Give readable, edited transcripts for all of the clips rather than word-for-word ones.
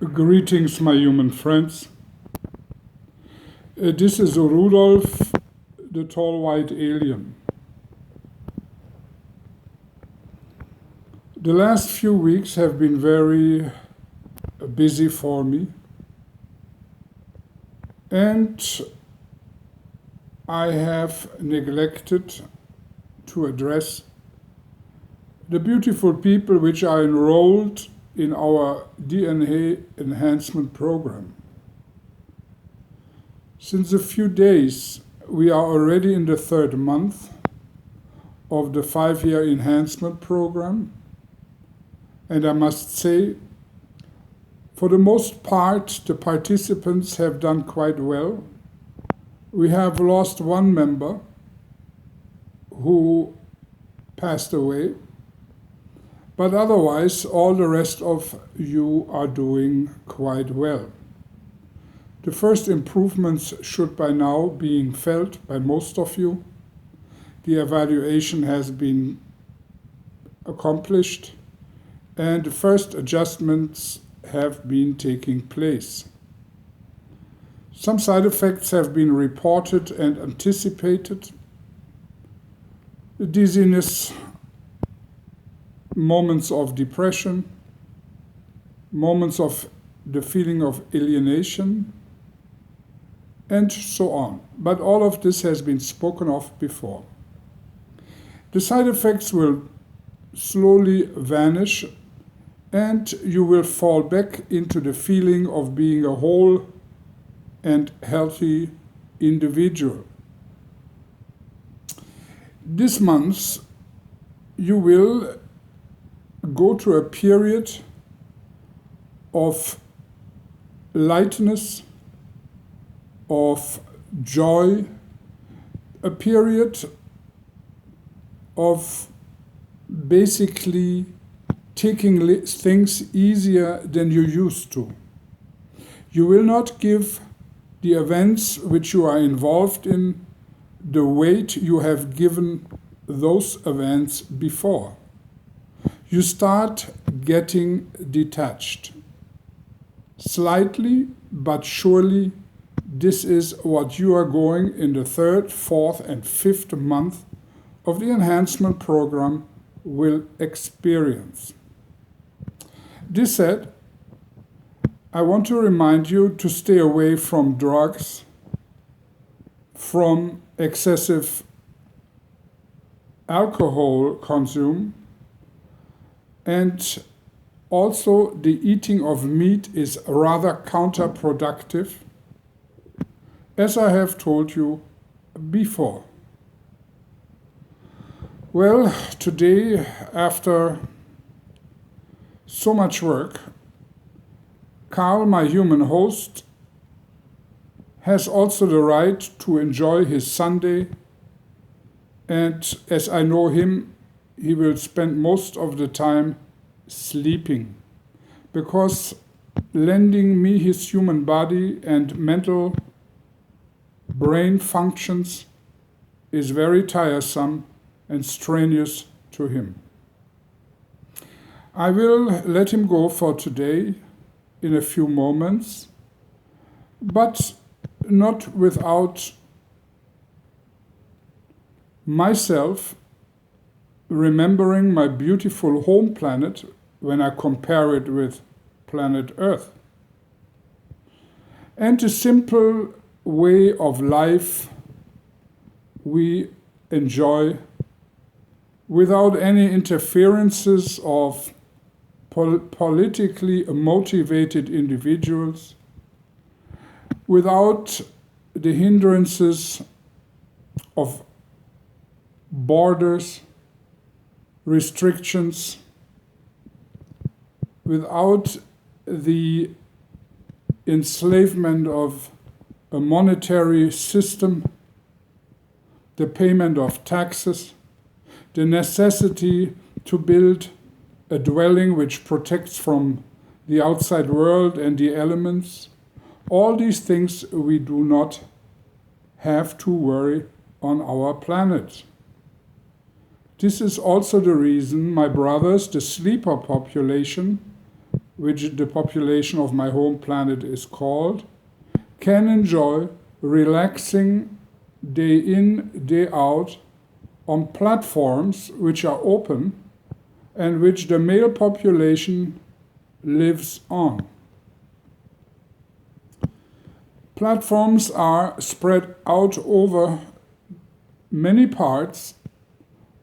Greetings, my human friends. This is Rudolf, the tall white alien. The last few weeks have been very busy for me, and I have neglected to address the beautiful people which are enrolled in our DNA enhancement program. Since a few days, we are already in the third month of the 5-year enhancement program, and I must say, for the most part, the participants have done quite well. We have lost one member who passed away, but otherwise all the rest of you are doing quite well. The first improvements should by now be felt by most of you. The evaluation has been accomplished, and the first adjustments have been taking place. Some side effects have been reported and anticipated. Dizziness, moments of depression, moments of the feeling of alienation, and so on. But all of this has been spoken of before. The side effects will slowly vanish, and you will fall back into the feeling of being a whole and healthy individual. This month, you will go through a period of lightness, of joy, a period of basically taking things easier than you used to. You will not give the events which you are involved in the weight you have given those events before. You start getting detached. Slightly but surely, this is what you are going in the 3rd, 4th, and 5th month of the enhancement program will experience. This said, I want to remind you to stay away from drugs, from excessive alcohol consume, and also the eating of meat is rather counterproductive, as I have told you before. Well, today, after so much work, Carl, my human host, has also the right to enjoy his Sunday, and as I know him, he will spend most of the time sleeping, because lending me his human body and mental brain functions is very tiresome and strenuous to him. I will let him go for today in a few moments, but not without myself remembering my beautiful home planet when I compare it with planet Earth. And the simple way of life we enjoy without any interferences of politically motivated individuals, without the hindrances of borders, restrictions, without the enslavement of a monetary system, the payment of taxes, the necessity to build a dwelling which protects from the outside world and the elements. All these things we do not have to worry on our planet. This is also the reason, my brothers, the sleeper population which the population of my home planet is called, can enjoy relaxing day in, day out on platforms which are open and which the male population lives on. Platforms are spread out over many parts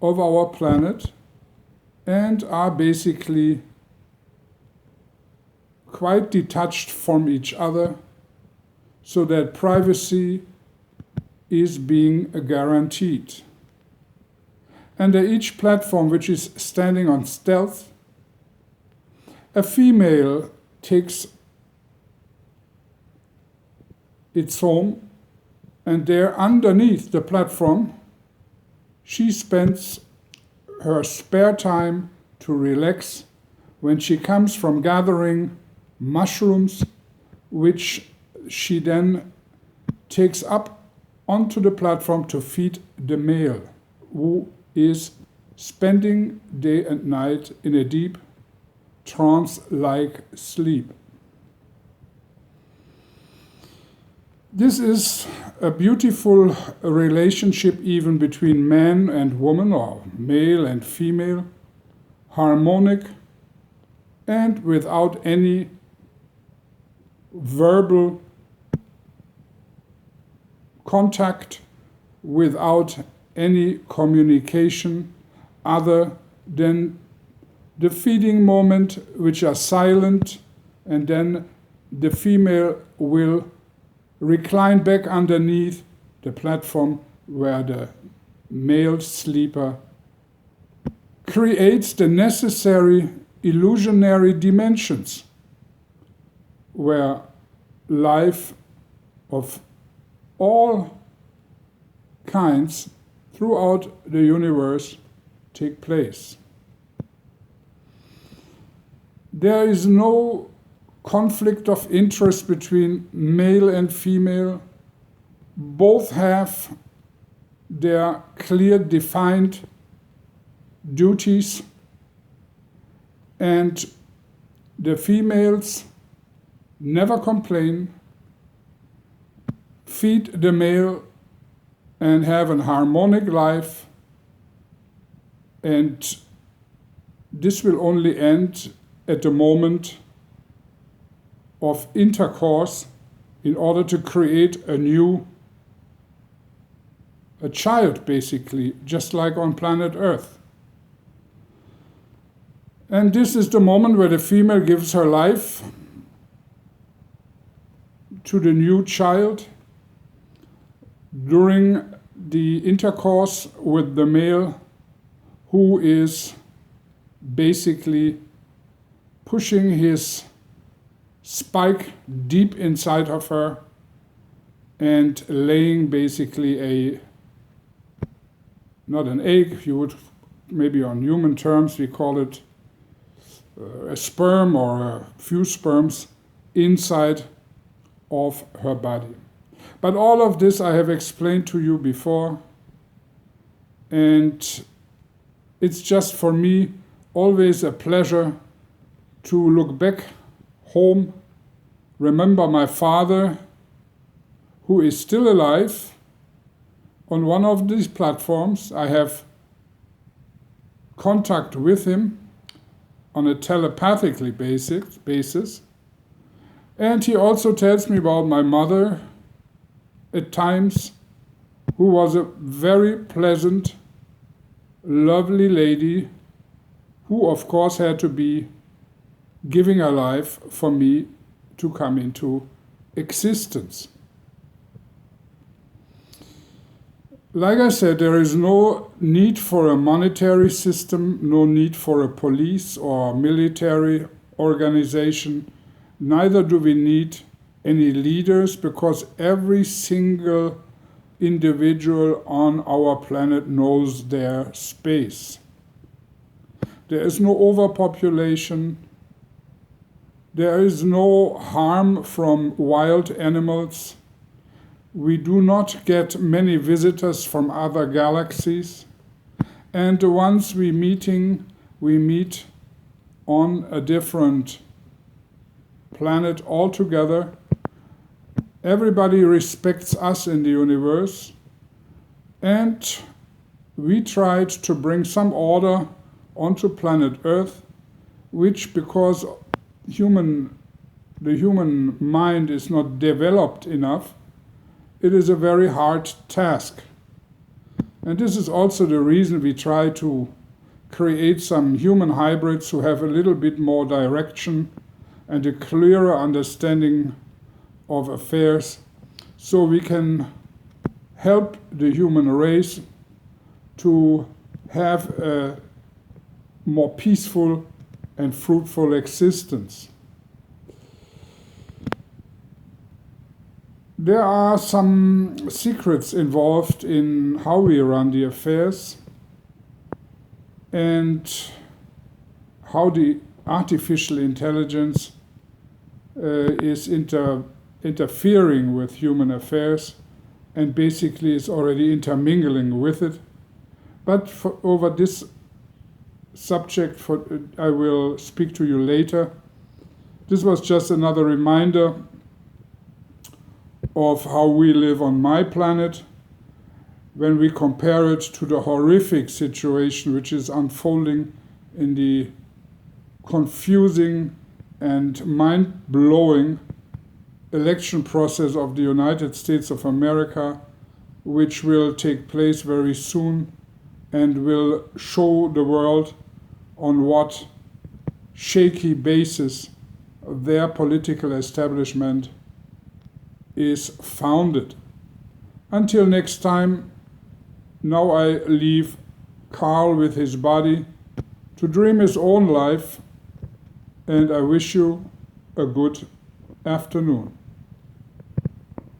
of our planet and are basically quite detached from each other, so that privacy is being guaranteed. Under each platform which is standing on stealth, a female takes its home, and there underneath the platform she spends her spare time to relax when she comes from gathering mushrooms, which she then takes up onto the platform to feed the male, who is spending day and night in a deep trance-like sleep. This is a beautiful relationship even between man and woman, or male and female, harmonic and without any verbal contact, without any communication other than the feeding moment, which are silent, and then the female will recline back underneath the platform where the male sleeper creates the necessary illusionary dimensions where life of all kinds throughout the universe take place. There is no conflict of interest between male and female. Both have their clear defined duties, and the females never complain, feed the male, and have a harmonic life, and this will only end at the moment of intercourse in order to create a child, basically, just like on planet Earth. And this is the moment where the female gives her life to the new child during the intercourse with the male, who is basically pushing his spike deep inside of her and laying basically not an egg, you would maybe on human terms we call it a sperm or a few sperms inside of her body. But all of this I have explained to you before, and it's just for me always a pleasure to look back home, remember my father, who is still alive. On one of these platforms, I have contact with him on a telepathically basis. And he also tells me about my mother at times, who was a very pleasant, lovely lady, who of course had to be giving her life for me to come into existence. Like I said, there is no need for a monetary system, no need for a police or military organization. Neither do we need any leaders, because every single individual on our planet knows their space. There is no overpopulation. There is no harm from wild animals. We do not get many visitors from other galaxies. And the ones we meet on a different planet all together. Everybody respects us in the universe, and we tried to bring some order onto planet Earth, which, because the human mind is not developed enough, it is a very hard task. And this is also the reason we try to create some human hybrids who have a little bit more direction and a clearer understanding of affairs, so we can help the human race to have a more peaceful and fruitful existence. There are some secrets involved in how we run the affairs and how the artificial intelligence is interfering with human affairs and basically is already intermingling with it. But over this subject, I will speak to you later. This was just another reminder of how we live on my planet when we compare it to the horrific situation which is unfolding in the confusing and mind-blowing election process of the United States of America, which will take place very soon and will show the world on what shaky basis their political establishment is founded. Until next time, now I leave Carl with his body to dream his own life, and I wish you a good afternoon.